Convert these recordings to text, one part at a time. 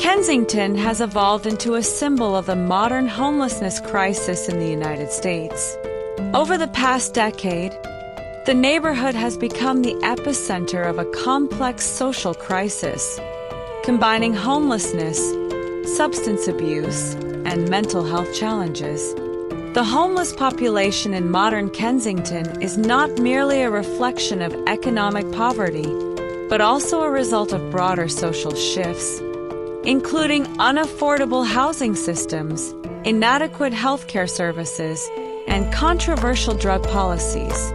Kensington has evolved into a symbol of the modern homelessness crisis in the United States. Over the past decade, the neighborhood has become the epicenter of a complex social crisis, combining homelessness, substance abuse, and mental health challenges. The homeless population in modern Kensington is not merely a reflection of economic poverty, but also a result of broader social shifts, including unaffordable housing systems, inadequate healthcare services, and controversial drug policies.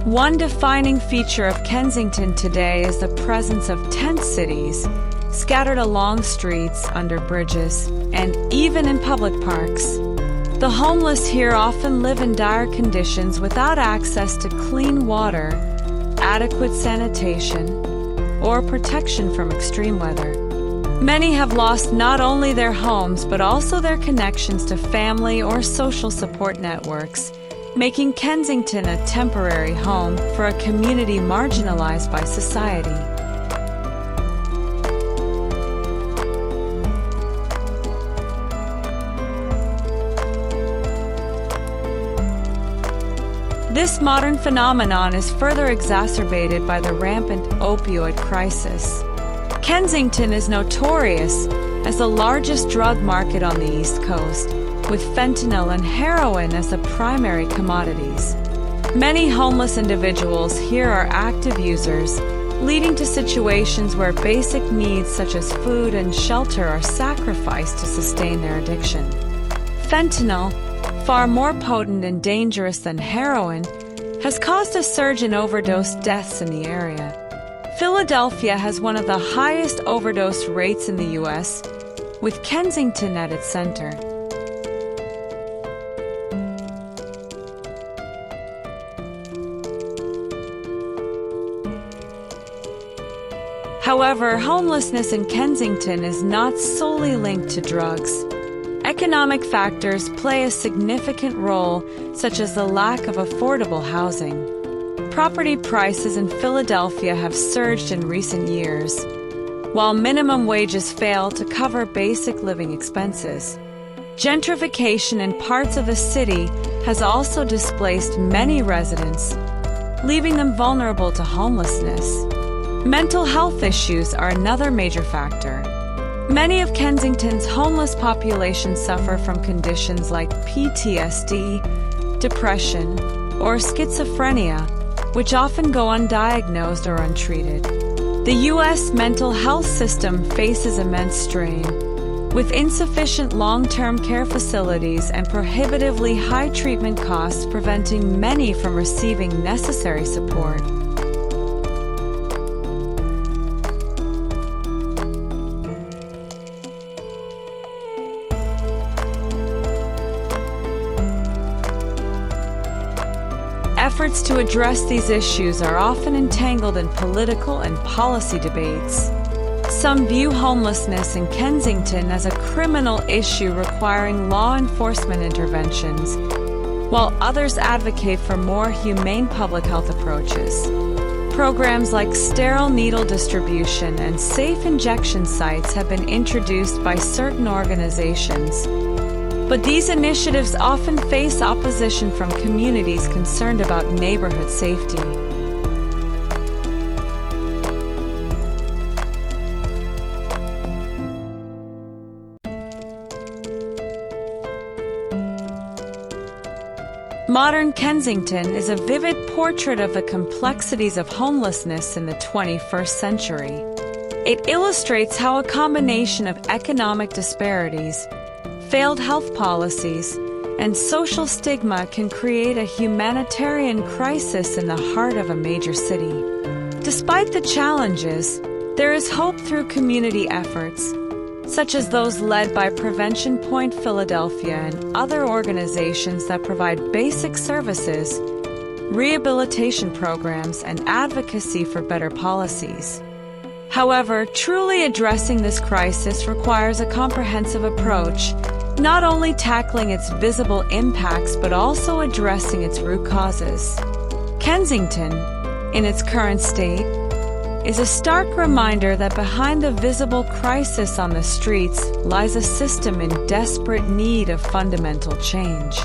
One defining feature of Kensington today is the presence of tent cities, scattered along streets, under bridges, and even in public parks. The homeless here often live in dire conditions without access to clean water, adequate sanitation, or protection from extreme weather. Many have lost not only their homes but also their connections to family or social support networks, making Kensington a temporary home for a community marginalized by society. This modern phenomenon is further exacerbated by the rampant opioid crisis. Kensington is notorious as the largest drug market on the East Coast, with fentanyl and heroin as the primary commodities. Many homeless individuals here are active users, leading to situations where basic needs such as food and shelter are sacrificed to sustain their addiction. Fentanyl, far more potent and dangerous than heroin, has caused a surge in overdose deaths in the area. Philadelphia has one of the highest overdose rates in the U.S., with Kensington at its center. However, homelessness in Kensington is not solely linked to drugs. Economic factors play a significant role, such as the lack of affordable housing. Property prices in Philadelphia have surged in recent years, while minimum wages fail to cover basic living expenses. Gentrification in parts of the city has also displaced many residents, leaving them vulnerable to homelessness. Mental health issues are another major factor. Many of Kensington's homeless population suffer from conditions like PTSD, depression, or schizophrenia, which often go undiagnosed or untreated. The U.S. mental health system faces immense strain, with insufficient long-term care facilities and prohibitively high treatment costs preventing many from receiving necessary support. Efforts to address these issues are often entangled in political and policy debates. Some view homelessness in Kensington as a criminal issue requiring law enforcement interventions, while others advocate for more humane public health approaches. Programs like sterile needle distribution and safe injection sites have been introduced by certain organizations, but these initiatives often face opposition from communities concerned about neighborhood safety. Modern Kensington is a vivid portrait of the complexities of homelessness in the 21st century. It illustrates how a combination of economic disparities, failed health policies, and social stigma can create a humanitarian crisis in the heart of a major city. Despite the challenges, there is hope through community efforts, such as those led by Prevention Point Philadelphia and other organizations that provide basic services, rehabilitation programs, and advocacy for better policies. However, truly addressing this crisis requires a comprehensive approach not only tackling its visible impacts but also addressing its root causes. Kensington, in its current state, is a stark reminder that behind the visible crisis on the streets lies a system in desperate need of fundamental change.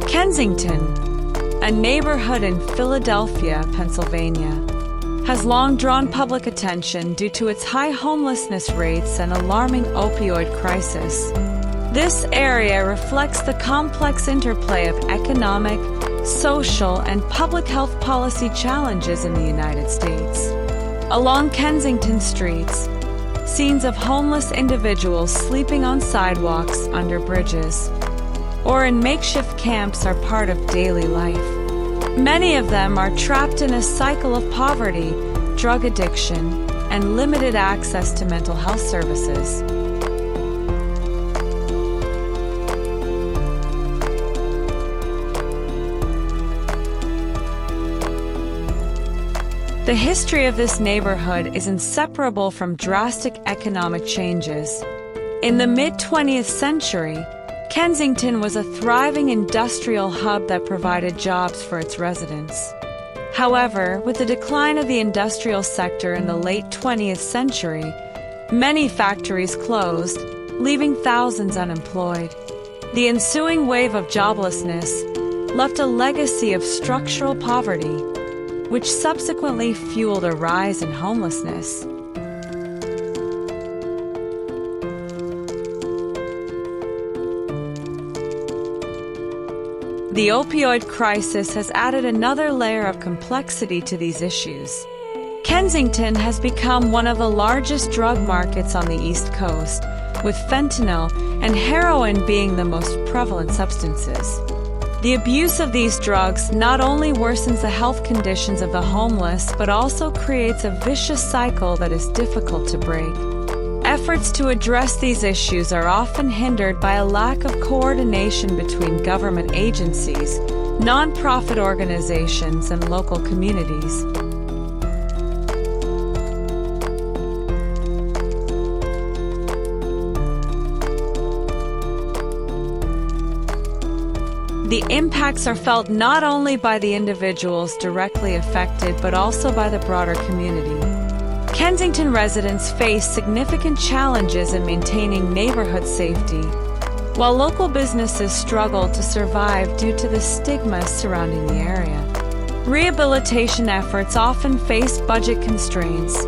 Kensington, a neighborhood in Philadelphia, Pennsylvania, has long drawn public attention due to its high homelessness rates and alarming opioid crisis. This area reflects the complex interplay of economic, social, and public health policy challenges in the United States. Along Kensington streets, scenes of homeless individuals sleeping on sidewalks, under bridges, or in makeshift camps are part of daily life. Many of them are trapped in a cycle of poverty, drug addiction, and limited access to mental health services. The history of this neighborhood is inseparable from drastic economic changes. In the mid-20th century, Kensington was a thriving industrial hub that provided jobs for its residents. However, with the decline of the industrial sector in the late 20th century, many factories closed, leaving thousands unemployed. The ensuing wave of joblessness left a legacy of structural poverty, which subsequently fueled a rise in homelessness. The opioid crisis has added another layer of complexity to these issues. Kensington has become one of the largest drug markets on the East Coast, with fentanyl and heroin being the most prevalent substances. The abuse of these drugs not only worsens the health conditions of the homeless, but also creates a vicious cycle that is difficult to break. Efforts to address these issues are often hindered by a lack of coordination between government agencies, nonprofit organizations, and local communities. The impacts are felt not only by the individuals directly affected, but also by the broader community. Kensington residents face significant challenges in maintaining neighborhood safety, while local businesses struggle to survive due to the stigma surrounding the area. Rehabilitation efforts often face budget constraints,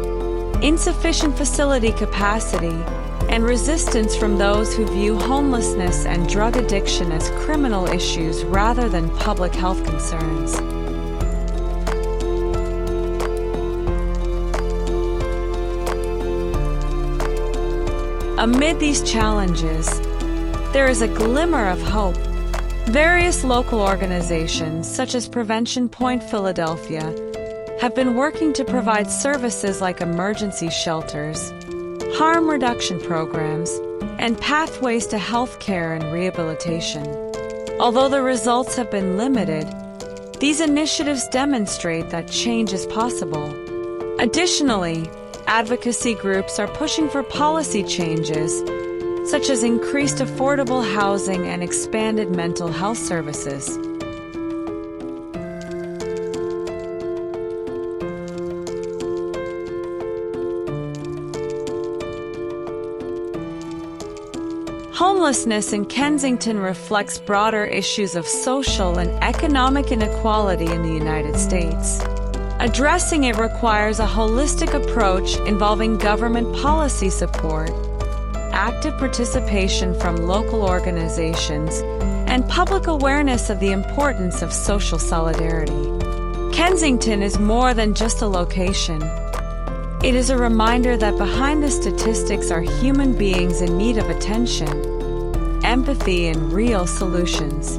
insufficient facility capacity, and resistance from those who view homelessness and drug addiction as criminal issues rather than public health concerns. Amid these challenges, there is a glimmer of hope. Various local organizations, such as Prevention Point Philadelphia, have been working to provide services like emergency shelters, harm reduction programs, and pathways to health care and rehabilitation. Although the results have been limited, these initiatives demonstrate that change is possible. Additionally, advocacy groups are pushing for policy changes, such as increased affordable housing and expanded mental health services. Homelessness in Kensington reflects broader issues of social and economic inequality in the United States. Addressing it requires a holistic approach involving government policy support, active participation from local organizations, and public awareness of the importance of social solidarity. Kensington is more than just a location. It is a reminder that behind the statistics are human beings in need of attention, empathy, and real solutions.